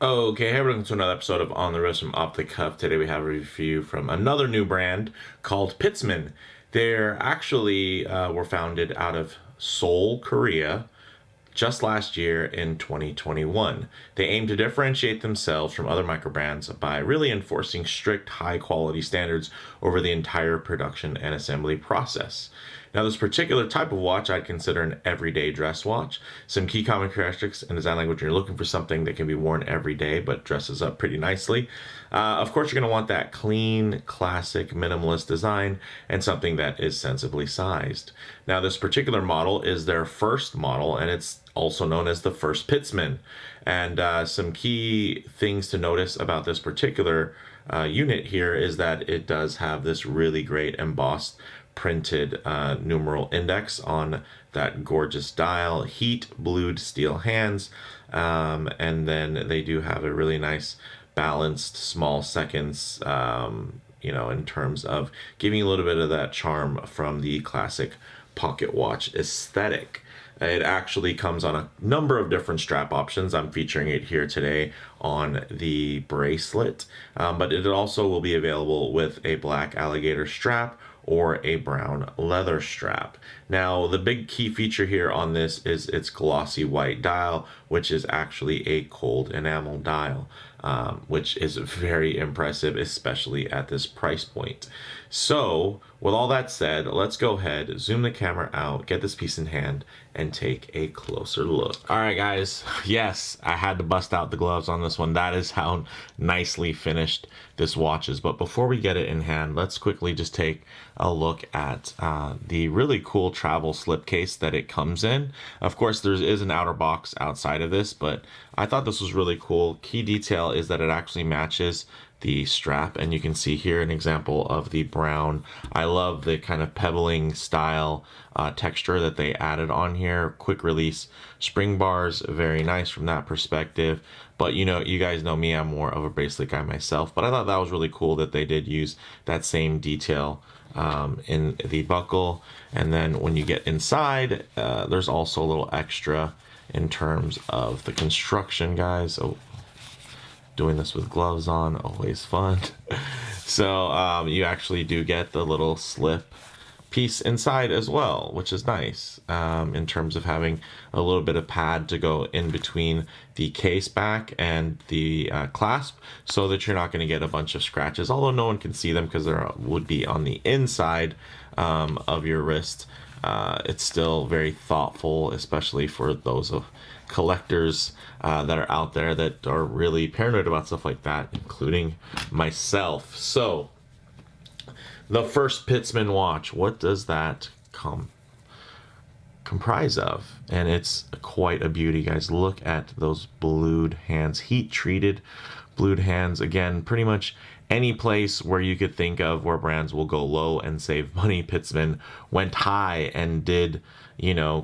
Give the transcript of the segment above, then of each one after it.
Okay, hey, welcome to another episode of On the Wrist from Off the Cuff. Today we have a review from another new brand called Pitzmann. They're actually were founded out of Seoul, Korea, just last year in 2021. They aim to differentiate themselves from other micro brands by really enforcing strict high quality standards over the entire production and assembly process. Now, this particular type of watch I'd consider an everyday dress watch. Some key common characteristics in design language: you're looking for something that can be worn every day but dresses up pretty nicely. Of course, you're going to want that clean, classic, minimalist design and something that is sensibly sized. Now, this particular model is their first model, and it's also known as the first Pitzmann. And some key things to notice about this particular unit here is that it does have this really great embossed printed numeral index on that gorgeous dial, heat blued steel hands, and then they do have a really nice balanced small seconds, in terms of giving a little bit of that charm from the classic pocket watch aesthetic. It actually comes on a number of different strap options. I'm featuring it here today on the bracelet, but it also will be available with a black alligator strap or a brown leather strap. Now, the big key feature here on this is its glossy white dial, which is actually a cold enamel dial, which is very impressive, especially at this price point. So, with all that said, let's go ahead, zoom the camera out, get this piece in hand, and take a closer look. All right, guys. Yes, I had to bust out the gloves on this one. That is how nicely finished this watch is. But before we get it in hand, let's quickly just take a look at the really cool travel slipcase that it comes in. Of course, there is an outer box outside of this, but I thought this was really cool. Key detail is that it actually matches the strap, and you can see here an example of the brown. I love the kind of pebbling style texture that they added on here. Quick release spring bars, very nice from that perspective. But you guys know me, I'm more of a bracelet guy myself, but I thought that was really cool that they did use that same detail in the buckle. And then when you get inside, there's also a little extra in terms of the construction, guys. Oh, doing this with gloves on, always fun. So you actually do get the little slip piece inside as well, which is nice, in terms of having a little bit of pad to go in between the case back and the clasp, so that you're not going to get a bunch of scratches, although no one can see them because there would be on the inside of your wrist. It's still very thoughtful, especially for those of collectors that are out there that are really paranoid about stuff like that, including myself. So, the first Pitzmann watch, what does that comprise of? And it's quite a beauty, guys. Look at those blued hands, heat treated blued hands. Again, pretty much any place where you could think of where brands will go low and save money, Pitzmann went high and did,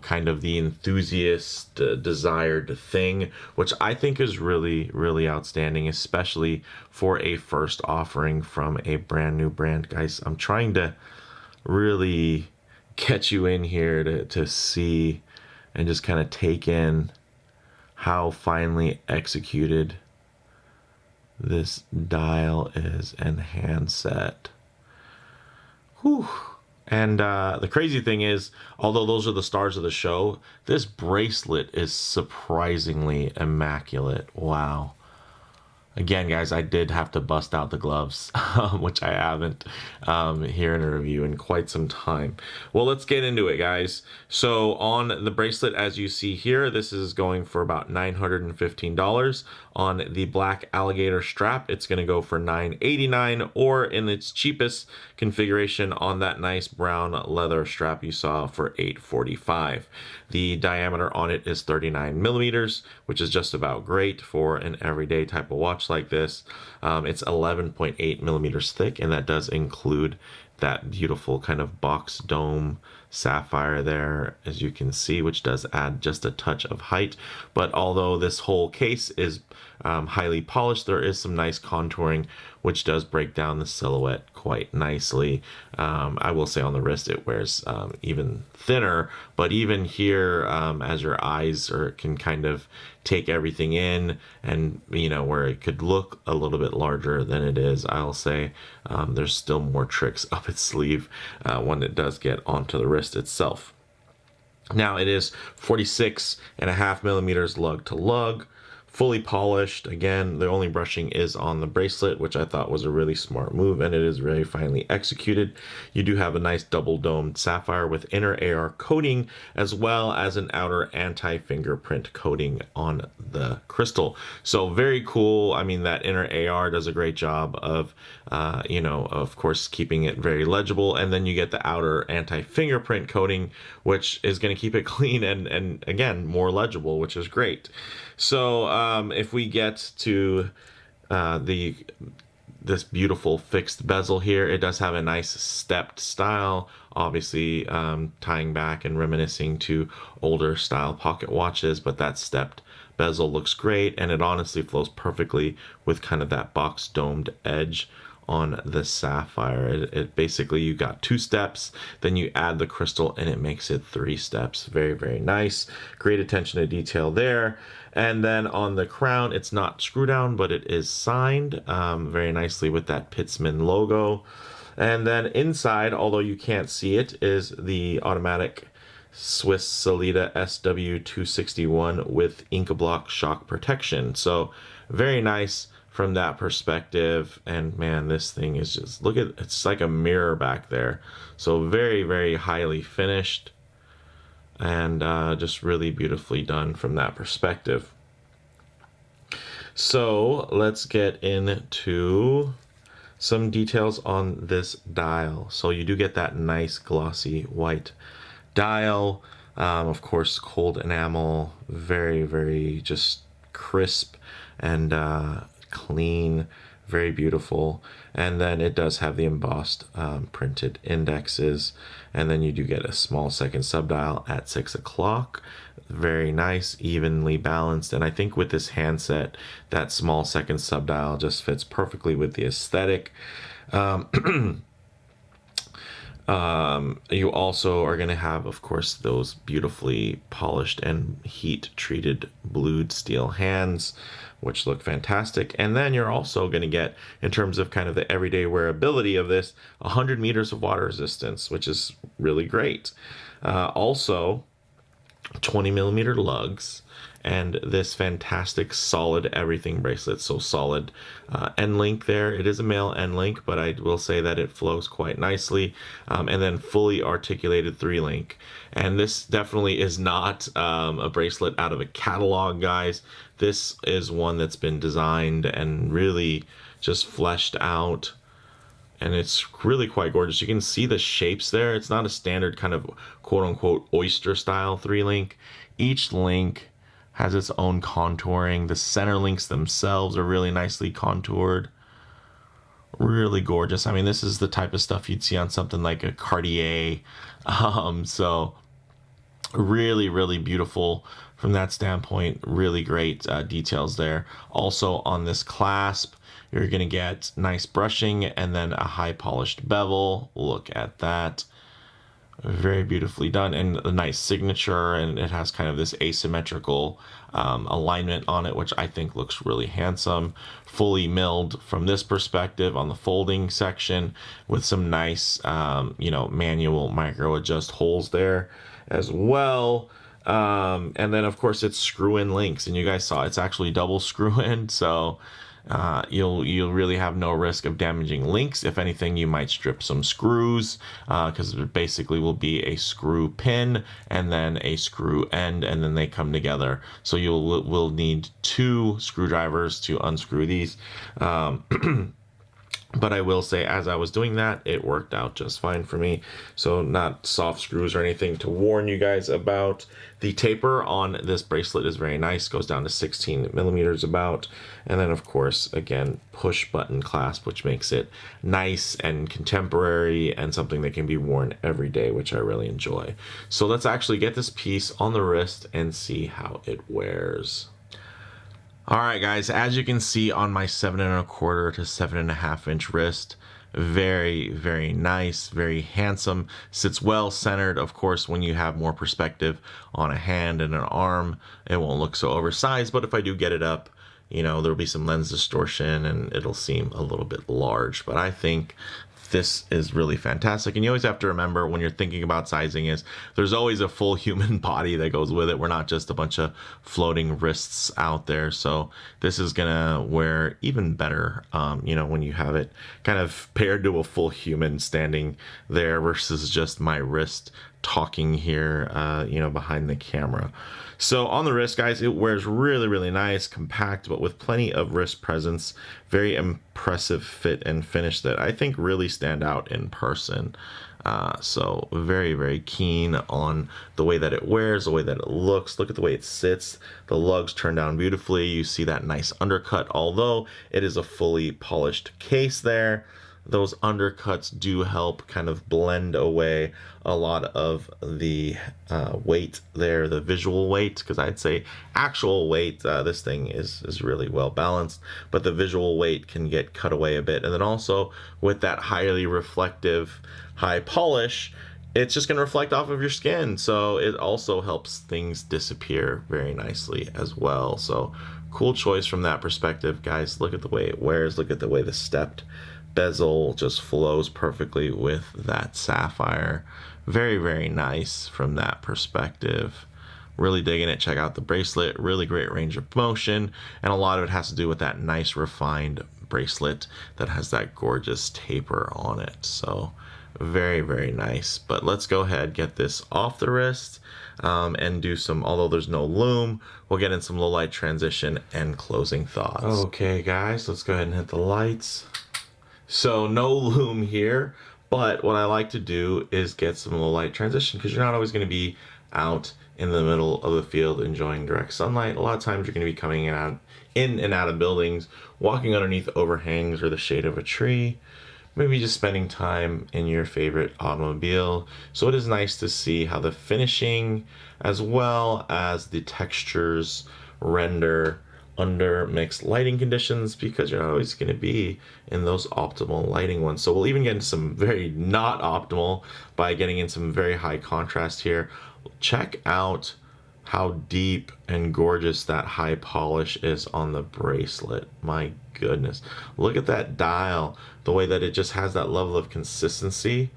kind of the enthusiast desired thing, which I think is really, really outstanding, especially for a first offering from a brand new brand. Guys, I'm trying to really get you in here to see and just kind of take in how finely executed this dial is and handset. Whew. And the crazy thing is, although those are the stars of the show, this bracelet is surprisingly immaculate. Wow. Again, guys, I did have to bust out the gloves, which I haven't here in a review in quite some time. Well, let's get into it, guys. So on the bracelet, as you see here, this is going for about $915. On the black alligator strap, it's going to go for $989, or in its cheapest configuration on that nice brown leather strap you saw, for $845. The diameter on it is 39 millimeters, which is just about great for an everyday type of watch like this. It's 11.8 millimeters thick, and that does include that beautiful kind of box dome sapphire there, as you can see, which does add just a touch of height. But although this whole case is highly polished, there is some nice contouring, which does break down the silhouette quite nicely. I will say on the wrist it wears even thinner, but even here, as your eyes can kind of take everything in, and where it could look a little bit larger than it is, I'll say there's still more tricks up its sleeve when it does get onto the wrist itself. Now it is 46.5 millimeters lug to lug, fully polished. Again, the only brushing is on the bracelet, which I thought was a really smart move, and it is very finely executed. You do have a nice double domed sapphire with inner AR coating, as well as an outer anti-fingerprint coating on the crystal. So very cool. I mean, that inner AR does a great job of, of course, keeping it very legible. And then you get the outer anti-fingerprint coating, which is going to keep it clean and again, more legible, which is great. So if we get to this beautiful fixed bezel here, it does have a nice stepped style, obviously tying back and reminiscing to older style pocket watches, but that stepped bezel looks great, and it honestly flows perfectly with kind of that box domed edge on the sapphire. It basically, you got 2 steps, then you add the crystal, and it makes it 3 steps. Very, very nice. Great attention to detail there. And then on the crown, it's not screw down, but it is signed very nicely with that Pitzmann logo. And then inside, although you can't see it, is the automatic Swiss Sellita SW261 with Inca Block shock protection. So very nice from that perspective. And man, this thing is just, look at, it's like a mirror back there. So very, very highly finished, and just really beautifully done from that perspective. So let's get into some details on this dial. So you do get that nice glossy white dial, of course cold enamel, very, very just crisp and clean, very beautiful. And then it does have the embossed printed indexes, and then you do get a small second subdial at 6 o'clock. Very nice, evenly balanced, and I think with this handset, that small second subdial just fits perfectly with the aesthetic. You also are going to have, of course, those beautifully polished and heat treated blued steel hands, which look fantastic. And then you're also going to get, in terms of kind of the everyday wearability of this, 100 meters of water resistance, which is really great. Also 20 millimeter lugs, and this fantastic solid everything bracelet. So solid end link there. It is a male end link, but I will say that it flows quite nicely. And then fully articulated 3-link. And this definitely is not a bracelet out of a catalog, guys. This is one that's been designed and really just fleshed out, and it's really quite gorgeous. You can see the shapes there. It's not a standard kind of quote-unquote oyster style 3-link. Each link has its own contouring. The center links themselves are really nicely contoured. Really gorgeous. I mean, this is the type of stuff you'd see on something like a Cartier. So really, really beautiful from that standpoint. Really great details there. Also on this clasp, you're going to get nice brushing and then a high polished bevel. Look at that. Very beautifully done, and a nice signature, and it has kind of this asymmetrical alignment on it, which I think looks really handsome. Fully milled from this perspective on the folding section with some nice manual micro adjust holes there as well. And then of course it's screw in links, and you guys saw it's actually double screw in, so you'll really have no risk of damaging links. If anything, you might strip some screws, because it basically will be a screw pin and then a screw end, and then they come together. So will need 2 screwdrivers to unscrew these. But I will say, as I was doing that, it worked out just fine for me. So not soft screws or anything to warn you guys about. The taper on this bracelet is very nice. Goes down to 16 millimeters about. And then, of course, again, push button clasp, which makes it nice and contemporary and something that can be worn every day, which I really enjoy. So let's actually get this piece on the wrist and see how it wears. All right, guys, as you can see on my 7¼ to 7½ inch wrist, very, very nice, very handsome, sits well centered. Of course, when you have more perspective on a hand and an arm, it won't look so oversized, but if I do get it up, you know, there'll be some lens distortion and it'll seem a little bit large, but I think this is really fantastic. And you always have to remember when you're thinking about sizing is there's always a full human body that goes with it. We're not just a bunch of floating wrists out there. So this is gonna wear even better, you know, when you have it kind of paired to a full human standing there versus just my wrist talking here, you know, behind the camera. So on the wrist, guys, it wears really, really nice, compact, but with plenty of wrist presence. Very impressive fit and finish that I think really stand out in person. So very, very keen on the way that it wears, the way that it looks. Look at the way it sits. The lugs turn down beautifully. You see that nice undercut, although it is a fully polished case there. Those undercuts do help kind of blend away a lot of the weight there, the visual weight, because I'd say actual weight, this thing is really well balanced, but the visual weight can get cut away a bit. And then also with that highly reflective high polish, it's just going to reflect off of your skin. So it also helps things disappear very nicely as well. So cool choice from that perspective, guys. Look at the way it wears. Look at the way the stepped bezel just flows perfectly with that sapphire. Very, very nice from that perspective. Really digging it. Check out the bracelet. Really great range of motion. And a lot of it has to do with that nice refined bracelet that has that gorgeous taper on it. So very, very nice. But let's go ahead, get this off the wrist and do some, although there's no loom, we'll get in some low light transition and closing thoughts. Okay, guys, let's go ahead and hit the lights. So no loom here, but what I like to do is get some low light transition because you're not always going to be out in the middle of the field enjoying direct sunlight. A lot of times you're going to be coming in and out of buildings, walking underneath overhangs or the shade of a tree, maybe just spending time in your favorite automobile. So it is nice to see how the finishing as well as the textures render under mixed lighting conditions, because you're not always going to be in those optimal lighting ones. So we'll even get into some very not optimal by getting in some very high contrast here. Check out how deep and gorgeous that high polish is on the bracelet. My goodness, look at that dial, the way that it just has that level of consistency,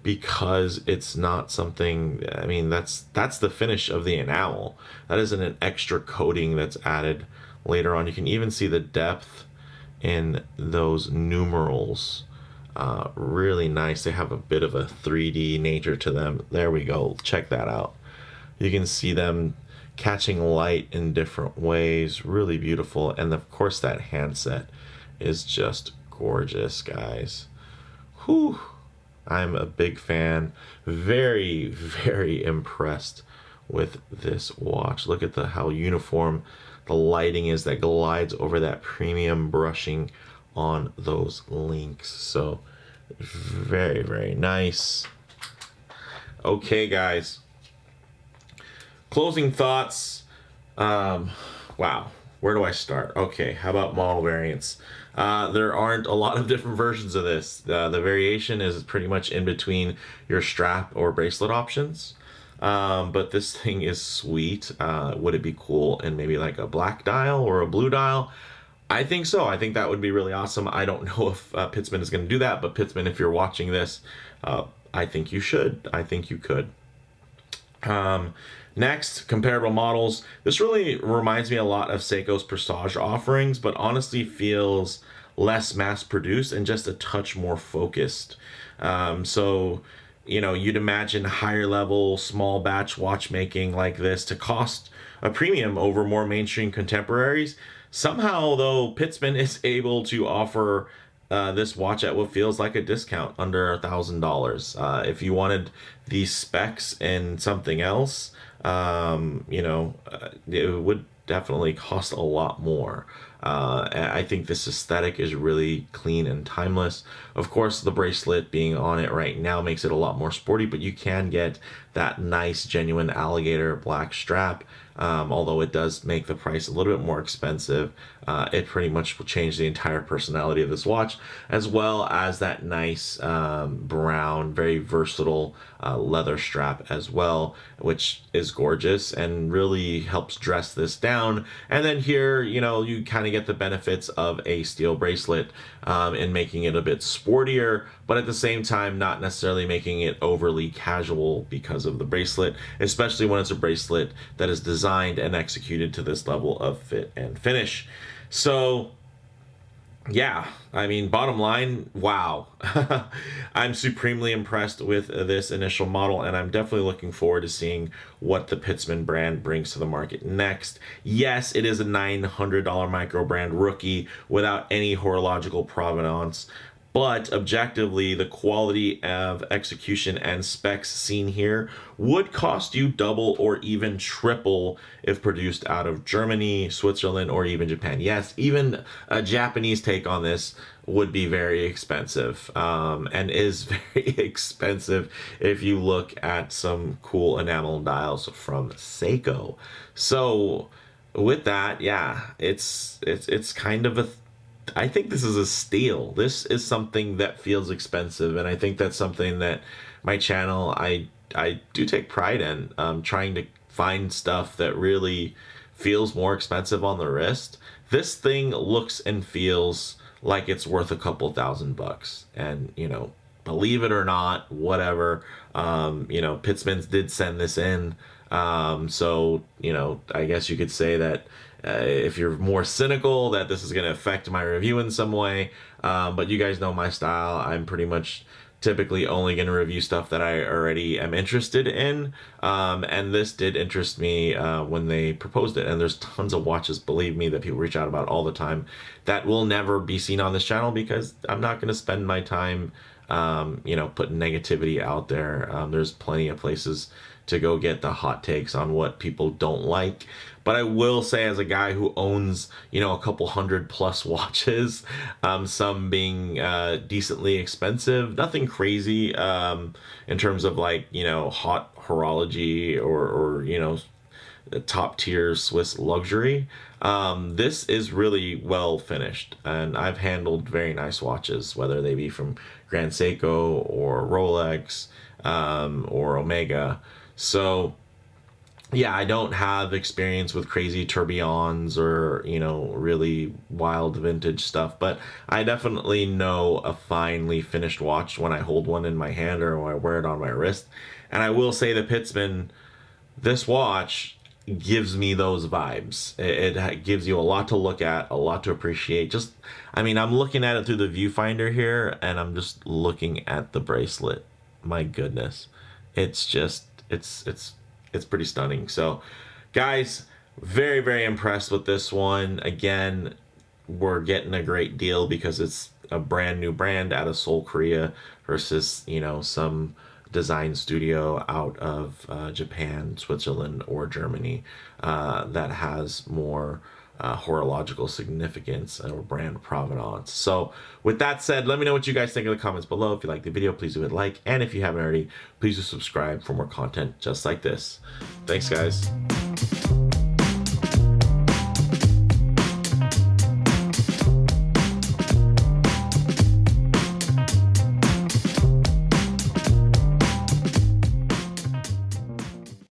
because it's not something, I mean, that's the finish of the enamel. That isn't an extra coating that's added later on. You can even see the depth in those numerals. Really nice. They have a bit of a 3D nature to them. There we go. Check that out. You can see them catching light in different ways. Really beautiful. And of course that handset is just gorgeous, guys. Whew. I'm a big fan. Very, very impressed with this watch. Look at how uniform the lighting is that glides over that premium brushing on those links. So very, very nice. Okay, guys. Closing thoughts. Wow. Where do I start? Okay, how about model variants? There aren't a lot of different versions of this. The variation is pretty much in between your strap or bracelet options. But this thing is sweet. Would it be cool in maybe like a black dial or a blue dial? I think so. I think that would be really awesome. I don't know if Pitzmann is going to do that, but Pitzmann, if you're watching this, I think you should. I think you could. Next, comparable models. This really reminds me a lot of Seiko's Prestige offerings, but honestly feels less mass-produced and just a touch more focused. So, you know, you'd imagine higher level, small batch watchmaking like this to cost a premium over more mainstream contemporaries. Somehow, though, Pitzmann is able to offer this watch at what feels like a discount, under $1,000. If you wanted these specs and something else, it would definitely cost a lot more. I think this aesthetic is really clean and timeless. Of course, the bracelet being on it right now makes it a lot more sporty, but you can get that nice, genuine alligator black strap. Although it does make the price a little bit more expensive, it pretty much will change the entire personality of this watch, as well as that nice brown, very versatile leather strap as well, which is gorgeous and really helps dress this down. And then here, you kind of get the benefits of a steel bracelet in making it a bit sportier, but at the same time not necessarily making it overly casual because of the bracelet, especially when it's a bracelet that is designed and executed to this level of fit and finish. So yeah, I mean, bottom line, wow. I'm supremely impressed with this initial model, and I'm definitely looking forward to seeing what the Pitzmann brand brings to the market next. Yes, it is a $900 micro brand rookie without any horological provenance, but objectively, the quality of execution and specs seen here would cost you double or even triple if produced out of Germany, Switzerland, or even Japan. Yes, even a Japanese take on this would be very expensive, and is very expensive if you look at some cool enamel dials from Seiko. So with that, yeah, it's kind of a I think this is a steal. This is something that feels expensive, and I think that's something that my channel, I do take pride in, trying to find stuff that really feels more expensive on the wrist. This thing looks and feels like it's worth a couple $1,000, and believe it or not, whatever, Pitzmann did send this in, so I guess you could say that if you're more cynical, that this is going to affect my review in some way, but you guys know my style. I'm pretty much typically only going to review stuff that I already am interested in, and this did interest me when they proposed it. And there's tons of watches, believe me, that people reach out about all the time that will never be seen on this channel, because I'm not going to spend my time putting negativity out there. There's plenty of places to go get the hot takes on what people don't like. But I will say, as a guy who owns, a couple $100+ watches, some being decently expensive, nothing crazy in terms of hot horology or top tier Swiss luxury. This is really well finished, and I've handled very nice watches, whether they be from Grand Seiko or Rolex or Omega. So yeah, I don't have experience with crazy tourbillons or, really wild vintage stuff, but I definitely know a finely finished watch when I hold one in my hand or when I wear it on my wrist. And I will say the Pitzmann, this watch gives me those vibes. It gives you a lot to look at, a lot to appreciate. I'm looking at it through the viewfinder here, and I'm just looking at the bracelet. My goodness. It's pretty stunning. So guys, very, very impressed with this one. Again, we're getting a great deal because it's a brand new brand out of Seoul, Korea, versus some design studio out of Japan, Switzerland, or Germany that has more horological significance or brand provenance. So with that said, let me know what you guys think in the comments below. If you like the video, please do hit like, and if you haven't already, please do subscribe for more content just like this. Thanks, guys.